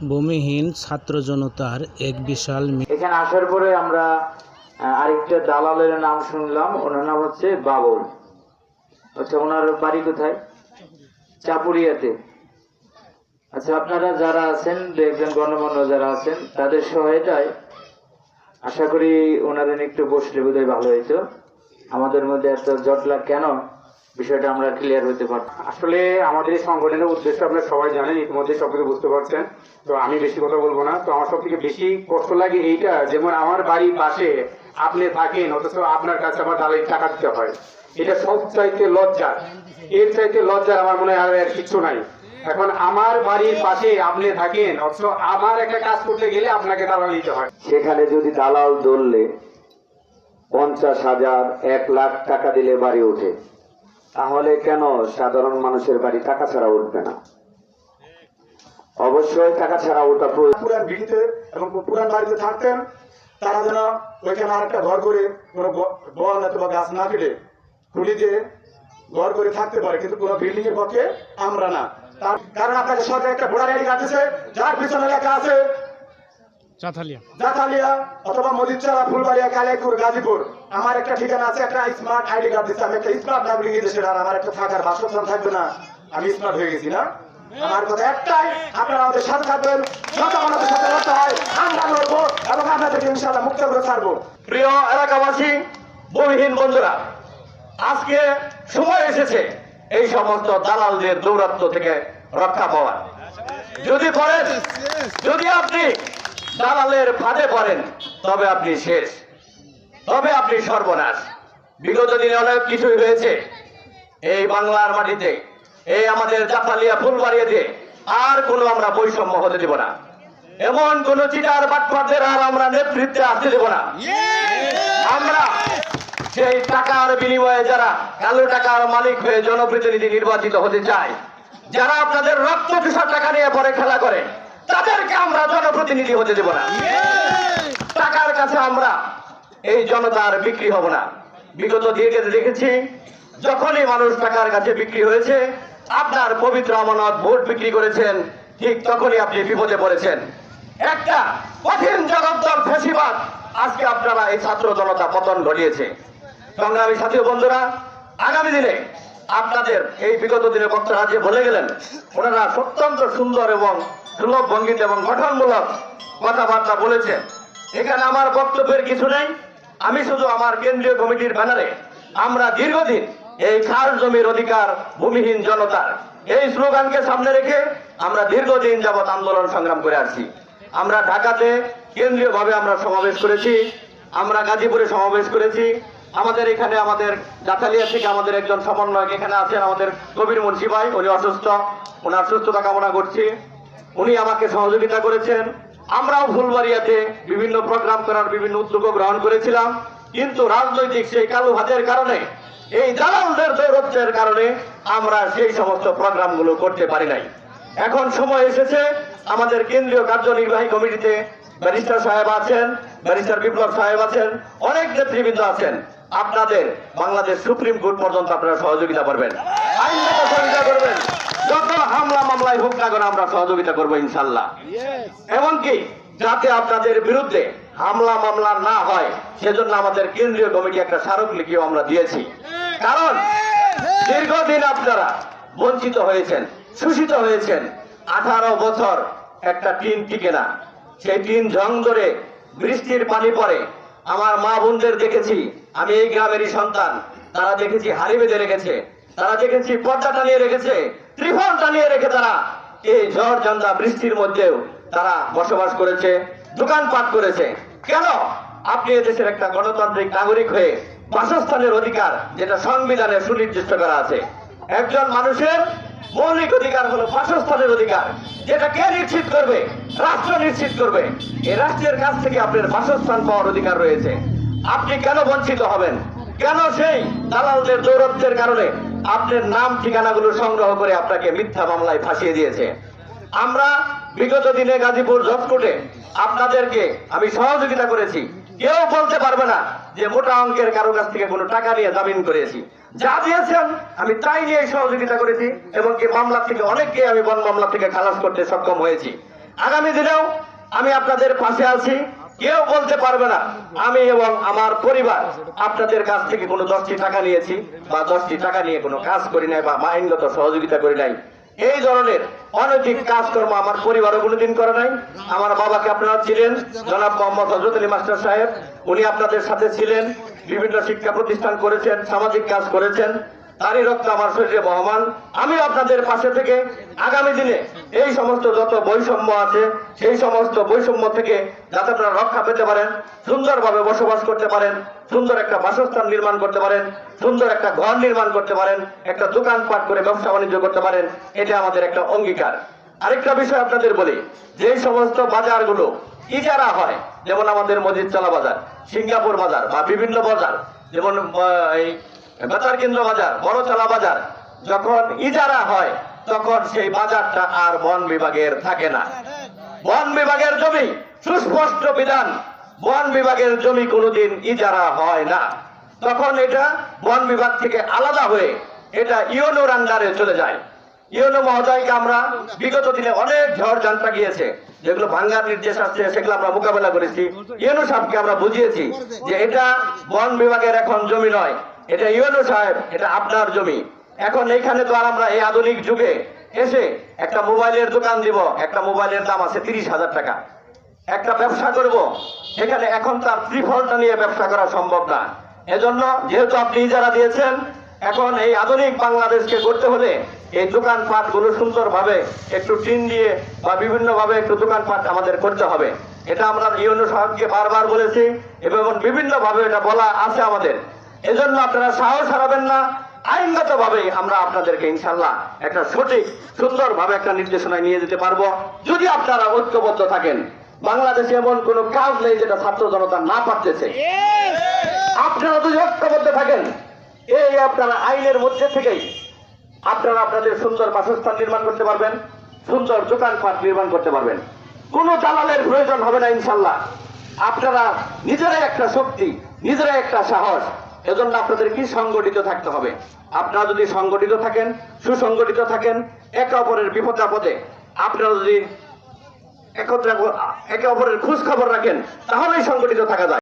ভূমিহীন ছাত্র জনতার এক বিশাল এখানে আসার পরে আমরা আরেকটা দালালের নাম শুনলাম, ওনার নাম হচ্ছে বাবুল। আচ্ছা, ওনার বাড়ি কোথায়? চাপুরিয়াতে। আচ্ছা, আপনারা যারা আছেন, একজন গণমান্য যারা আছেন, তাদের সহায়তায় আশা করি ওনাদের একটু বসলে বোধহয় ভালো হইতো। আমাদের মধ্যে এত জটলা কেন, বিষয়টা আমরা ক্লিয়ার হতে পারতাম। আসলে আমাদের এই সংগঠনের উদ্দেশ্য আপনারা সবাই জানেন, ইতিমধ্যে সবকিছু বুঝতে পারছেন, তো আমি বেশি কথা বলবো না। তো আমার সব থেকে বেশি কষ্ট লাগে এইটা, যেমন আমার বাড়ির পাশে আপনি থাকেন, অথচ আপনার কাছে আমার দালালি টাকা দিতে হয়। এটা সব চাইতে লজ্জার, এর চাইতে লজ্জার আমার মনে হয় আর কিছু নাই। এখন আমার বাড়ির পাশে আপনি থাকেন, অথচ আমার একটা কাজ করতে গেলে আপনাকে দালালি দিতে হয়। সেখানে যদি দালাল ধরলে 50,000 1 লাখ টাকা দিলে বাড়ি ওঠে, তাহলে কেন সাধারণ মানুষের বাড়ি টাকা ছাড়া উঠবে না? অবশ্যই টাকা ছাড়া ওঠা প্রয়োজন। পুরান ভিড়িতে এবং পুরান বাড়িতে থাকতেন, তারা যেন ওইখানে আরেকটা ঘর করে কোনো বন অথবা গাছ না কেটে খুলি দিয়ে ঘর করে থাকতে পারে, কিন্তু পুরো বিল্ডিং এর পক্ষে আমরা না। তার কারণ আপনাকে সরকার একটা ভোটার আইডি কার্ড দিচ্ছে, যার পিছনে লেখা আছে জাতালিয়া অথবা মদিরচালা, ফুলবাড়িয়া, কালিয়াকুর, গাজীপুর। আমার একটা ঠিকানা আছে, একটা স্মার্ট আইডি কার্ড দিচ্ছে, আমি একটা স্মার্ট নাগরিক দেশের, আর আমার একটা থাকার বাসস্থান থাকবে না, আমি স্মার্ট হয়ে গেছি না? আমার কথা একটাই, আপনারা আমাদের সাথে থাকবেন, যত আমাদের সাথে লড়তে হয় আমরা লড়বো এবং আপনাদেরকে ইনশাআল্লাহ মুক্ত করে ছাড়বো। প্রিয় এলাকাবাসী, ভূমিহীন বন্ধুরা, আজকে সময় এসেছে এই সমস্ত দালালদের দৌরাত্ম্য থেকে রক্ষা পাওয়ার। যদি আপনি দালালের ফাঁদে পড়েন, তবে আপনি শেষ, তবে আপনি সর্বনাশ। বিগত দিনে অনেক কিছুই হয়েছে এই বাংলার মাটিতে, এই আমাদের জাতালিয়া, ফুলবাড়িয়াতে আর কোনো আমরা বৈষম্য হতে দেব না। এমন কোন চিটার বাটপারদের আর আমরা নেতৃত্বে আসতে দেব না। আমরা সেই টাকার বিনিময়ে যারা কালো টাকার মালিক হয়ে জনপ্রতিনিধি নির্বাচিত হতে চায়, যারা আপনাদের রক্ত চুষা টাকা নিয়ে পরে খেলা করে, তাদেরকে আমরা জনপ্রতিনিধি হতে দেব না। টাকার কাছে আমরা এই জনতার বিক্রি হব না। বিগত দিকে দেখেছি, যখনই মানুষ টাকার কাছে বিক্রি হয়েছে, আপনার পবিত্র আমানত ভোট বিক্রি করেছেন, ঠিক তখনই আপনি বিপদে পড়েছেন। একটা কঠিন জগদ্দল ফ্যাসিবাদ আজকে আপনারা এই ছাত্র জনতা পতন ঘটিয়েছে। সংগ্রামী সাথী বন্ধুরা, আগামী দিনে আপনাদের এই বিগত দিনে বক্তারা যে বলে গেলেন, ওনারা অত্যন্ত সুন্দর এবং সুলভ ভঙ্গিতে এবং গঠনমূলক কথাবার্তা বলেছেন। এখানে আমার বক্তব্যের কিছু নেই। আমি শুধু আমার কেন্দ্রীয় কমিটির ব্যানারে আমরা দীর্ঘদিন এই খাস জমির অধিকার ভূমিহীন জনতার এই স্লোগানকে সামনে রেখে আমরা দীর্ঘদিন যাবৎ আন্দোলন সংগ্রাম করে আসছি। আমরা ঢাকাতে কেন্দ্রীয়ভাবে আমরা সমাবেশ করেছি, আমরা গাজীপুরে সমাবেশ করেছি, আমাদের এখানে আমাদের জাতালিয়া থেকে আমাদের একজন সমন্বয়ক এখানে আছেন, আমাদের কবির মুন্সি ভাই, উনি অসুস্থ, ওনার সুস্থতা কামনা করছি, উনি আমাকে সহযোগিতা করেছেন। আমরাও ফুলবাড়িয়াতে বিভিন্ন প্রোগ্রাম করার বিভিন্ন উদ্যোগ গ্রহণ করেছিলাম, কিন্তু রাজনৈতিক সেই কালো হাতের কারণে, এই দালালদের দৌরত্বের কারণে আমরা সেই সমস্ত প্রোগ্রামগুলো করতে পারি নাই। এখন সময় এসেছে, আমাদের কেন্দ্রীয় কার্যনির্বাহী কমিটিতে ব্যারিস্টার সাহেব আছেন, ব্যারিস্টার বিপ্লব সাহেব আছেন, অনেক নেতৃবৃন্দ আছেন। আপনাদের বাংলাদেশ সুপ্রিম কোর্ট পর্যন্ত আপনারা সহযোগিতা করবেন, আইনগত সহযোগিতা করবেন, যত হামলা মামলায় হোক না কেন আমরা সহযোগিতা করবো ইনশাল্লাহ। এমনকি যাতে আপনাদের বিরুদ্ধে হামলা মামলা না হয়, সেজন্য আমাদের কেন্দ্রীয় কমিটি একটা স্মারকলিপিও আমরা দিয়েছি। কারণ দীর্ঘদিন আপনারা বঞ্চিত হয়েছেন, শোষিত হয়েছেন। 18 বছর একটা টিন টিকে না, সেই টিন ঝং ধরে বৃষ্টির পানি পড়ে। আমার মা বোনদের দেখেছি, আমি এই গ্রামেরই সন্তান, তারা দেখেছি হাড়ি বেঁধে রেখেছে, তারা দেখেছি পর্দা টানিয়ে রেখেছে, ত্রিফল টানিয়ে রেখে তারা এই ঝড় ঝঞ্ঝা বৃষ্টির মধ্যেও তারা বসবাস করেছে, দোকানপাট করেছে। কেন? আপনি এদেশের একটা গণতান্ত্রিক নাগরিক হয়ে বাসস্থানের অধিকার, যেটা সংবিধানে সুনির্দিষ্ট করা আছে, একজন মানুষের মৌলিক অধিকার হলো বাসস্থানের অধিকার, যেটা কে নিশ্চিত করবে? রাষ্ট্র নিশ্চিত করবে। এই রাষ্ট্রের কাছ থেকে আপনার বাসস্থান পাওয়ার অধিকার রয়েছে। আপনি কেন বঞ্চিত হবেন? কেন সেই দালালদের দৌরত্বের কারণে আপনার নাম ঠিকানাগুলো সংগ্রহ করে আপনাকে মিথ্যা মামলায় ফাঁসিয়ে দিয়েছে? আমরা বিগত দিনে গাজীপুর জজ কোর্টে আপনাদেরকে আমি সহযোগিতা করেছি। কেউ বলতে পারবে না যে মোটা অঙ্কের কারো কাছ থেকে কোনো টাকা নিয়ে জামিন করেছি। যা দিয়েছেন আমি তাই নিয়ে সহযোগিতা করেছি, এবং কি মামলা থেকে অনেককে আমি বন মামলা থেকে খালাস করতে সক্ষম হয়েছি। আগামী দিনেও আমি আপনাদের পাশে আছি। কেউ বলতে পারবে না আমি এবং আমার পরিবার আপনাদের কাছ থেকে কোনো 10টি টাকা নিয়েছি বা 10টি টাকা নিয়ে কোনো কাজ করি নাই বা আইনগত সহযোগিতা করি নাই। এই ধরনের অনৈতিক কাজকর্ম আমার পরিবারও কোনোদিন করে নাই। আমার বাবাকে আপনারা ছিলেন, জনাব মোহাম্মদ হযরত আলী মাস্টার সাহেব, উনি আপনাদের সাথে ছিলেন, বিভিন্ন শিক্ষা প্রতিষ্ঠান করেছেন, সামাজিক কাজ করেছেন, তারই রক্ত আমার শরীরে বহমান। আমি আপনাদের পাশে থেকে আগামী দিনে এই সমস্ত যত বৈষম্য আছে সেই সমস্ত বৈষম্য থেকে যাতে আপনারা রক্ষা পেতে পারেন, সুন্দরভাবে বসবাস করতে পারেন, সুন্দর একটা বাসস্থান নির্মাণ করতে পারেন, সুন্দর একটা ঘর নির্মাণ করতে পারেন, একটা দোকানপাট করে ব্যবসা বাণিজ্য করতে পারেন, এটা আমাদের একটা অঙ্গীকার। আরেকটা বিষয় আপনাদের বলি, যে সমস্ত বাজারগুলো ইজারা হয়, যেমন আমাদের মজিদতলা বাজার, সিঙ্গাপুর বাজার বা বিভিন্ন বাজার, যেমন এই বেতার কেন্দ্র বাজার, বড়তলা বাজার, যখন ইজারা হয় তখন সেই বাজারটা আর বন বিভাগের থাকে না। বন বিভাগের জমি, সুস্পষ্ট বিধান, বন বিভাগের জমি কোনোদিন ইজারা হয় না। তখন এটা বন বিভাগ থেকে আলাদা হয়ে এটা ইউনোর আন্ডারে চলে যায়। ইউনো মহোদয়কে আমরা বিগত দিনে অনেক ঝড় ঝান্টা গিয়েছে, যেগুলো ভাঙ্গার নির্দেশ আসছে সেগুলো আমরা মোকাবেলা করেছি। ইউনো সাহেবকে আমরা বুঝিয়েছি যে এটা বন বিভাগের এখন জমি নয়, এটা ইউনো সাহেব, এটা আপনার জমি। এখন এইখানে তো আর আমরা এই আধুনিক যুগে এসে একটা মোবাইলের দোকান দিব, একটা মোবাইলের দাম আছে 30,000 টাকা, একটা ব্যবসা করব, সেখানে এখন তার ত্রিফলটা নিয়ে ব্যবসা করা সম্ভব না। এজন্য যেহেতু আপনি ইজারা দিয়েছেন, এখন এই আধুনিক বাংলাদেশকে করতে হলে এই দোকানপাট গুলো সুন্দরভাবে একটু টিন দিয়ে বা বিভিন্ন ভাবে একটু দোকানপাট আমাদের করতে হবে। এটা আমরা ইউনো সাহেবকে বারবার বলেছি এবং বিভিন্ন ভাবে এটা বলা আছে আমাদের। এজন্য আপনারা সাহস হারাবেন না, আইনগত ভাবে আমরা আপনাদেরকে ইনশাল্লাহ একটা সঠিক সুন্দরভাবে একটা নির্দেশনায় নিয়ে যেতে পারবো, যদি আপনারা ঐক্যবদ্ধ থাকেন। বাংলাদেশে এমন কোন কাজ নেই যেটা ছাত্র জনতা না পারতেছে। আপনারা যদি ঐক্যবদ্ধ থাকেন, এই আপনারা আইনের মধ্যে থেকেই আপনারা আপনাদের সুন্দর বাসস্থান নির্মাণ করতে পারবেন, সুন্দর দোকানপাট নির্মাণ করতে পারবেন। কোনো দালালের প্রয়োজন হবে না ইনশাল্লাহ। আপনারা নিজেরাই একটা শক্তি, নিজেরাই একটা সাহস। এজন্য আপনাদের কি সংগঠিত থাকতে হবে। আপনারা যদি সংগঠিত থাকেন, সুসংগঠিত থাকেন, একে অপরের বিপদে আপদে আপনারা যদি একে অপরের খোঁজ খবর রাখেন, তাহলেই সংগঠিত থাকা যায়।